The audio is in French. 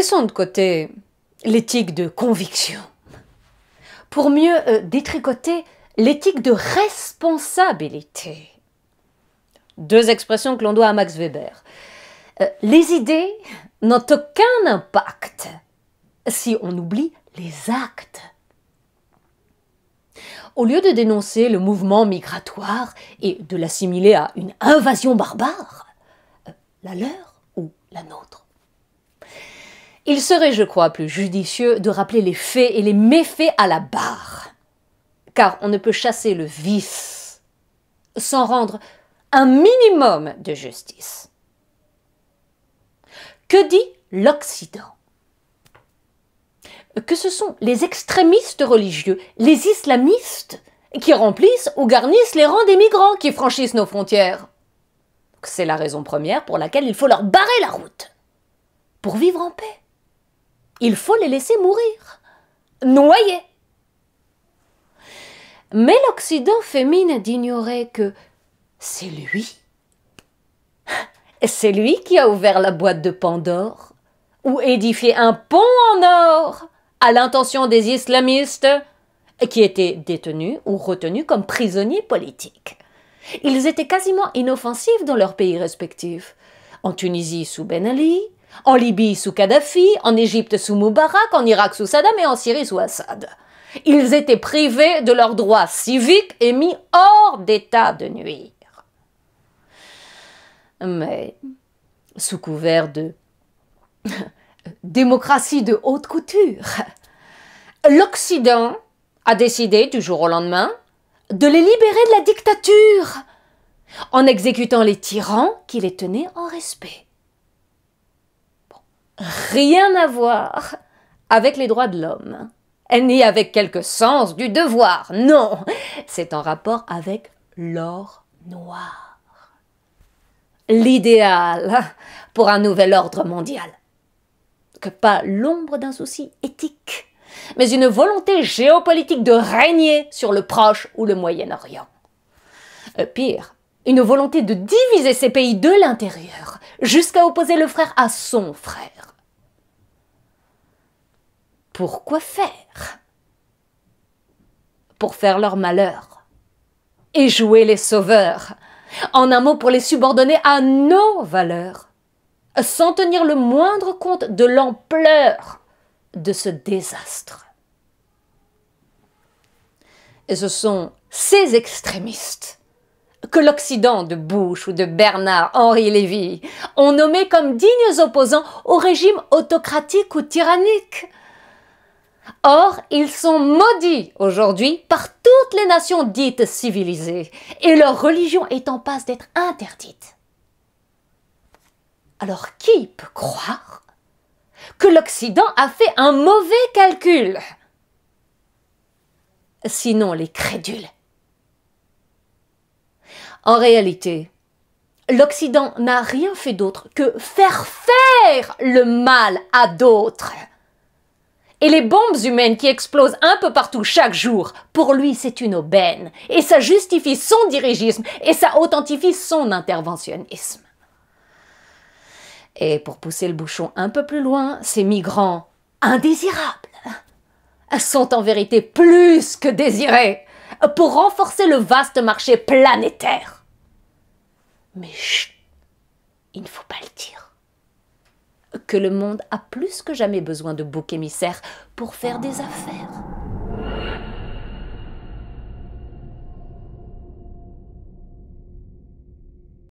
Laissons de côté l'éthique de conviction pour mieux détricoter l'éthique de responsabilité. Deux expressions que l'on doit à Max Weber. Les idées n'ont aucun impact si on oublie les actes. Au lieu de dénoncer le mouvement migratoire et de l'assimiler à une invasion barbare, la leur ou la nôtre, il serait, je crois, plus judicieux de rappeler les faits et les méfaits à la barre. Car on ne peut chasser le vice sans rendre un minimum de justice. Que dit l'Occident? Que ce sont les extrémistes religieux, les islamistes, qui remplissent ou garnissent les rangs des migrants qui franchissent nos frontières. C'est la raison première pour laquelle il faut leur barrer la route. Pour vivre en paix, il faut les laisser mourir, noyés. Mais l'Occident fait mine d'ignorer que c'est lui. C'est lui qui a ouvert la boîte de Pandore, ou édifié un pont en or à l'intention des islamistes qui étaient détenus ou retenus comme prisonniers politiques. Ils étaient quasiment inoffensifs dans leurs pays respectifs. En Tunisie sous Ben Ali, en Libye sous Kadhafi, en Égypte sous Moubarak, en Irak sous Saddam et en Syrie sous Assad. Ils étaient privés de leurs droits civiques et mis hors d'état de nuire. Mais, sous couvert de démocratie de haute couture, l'Occident a décidé, du jour au lendemain, de les libérer de la dictature, en exécutant les tyrans qui les tenaient en respect. Bon, rien à voir avec les droits de l'homme, ni avec quelque sens du devoir, non, c'est en rapport avec l'or noir. L'idéal pour un nouvel ordre mondial. Que pas l'ombre d'un souci éthique, mais une volonté géopolitique de régner sur le Proche ou le Moyen-Orient. Pire, une volonté de diviser ces pays de l'intérieur, jusqu'à opposer le frère à son frère. Pourquoi faire? Pour faire leur malheur et jouer les sauveurs. En un mot, pour les subordonner à nos valeurs, sans tenir le moindre compte de l'ampleur de ce désastre. Et ce sont ces extrémistes que l'Occident de Bush ou de Bernard-Henri Lévy ont nommés comme dignes opposants au régime autocratique ou tyrannique. Or, ils sont maudits aujourd'hui par toutes les nations dites civilisées, et leur religion est en passe d'être interdite. Alors qui peut croire que l'Occident a fait un mauvais calcul? Sinon les crédules. En réalité, l'Occident n'a rien fait d'autre que faire le mal à d'autres. Et les bombes humaines qui explosent un peu partout chaque jour, pour lui c'est une aubaine, et ça justifie son dirigisme, et ça authentifie son interventionnisme. Et pour pousser le bouchon un peu plus loin, ces migrants indésirables sont en vérité plus que désirés pour renforcer le vaste marché planétaire. Mais chut, il ne faut pas le dire. Que le monde a plus que jamais besoin de boucs émissaires pour faire des affaires.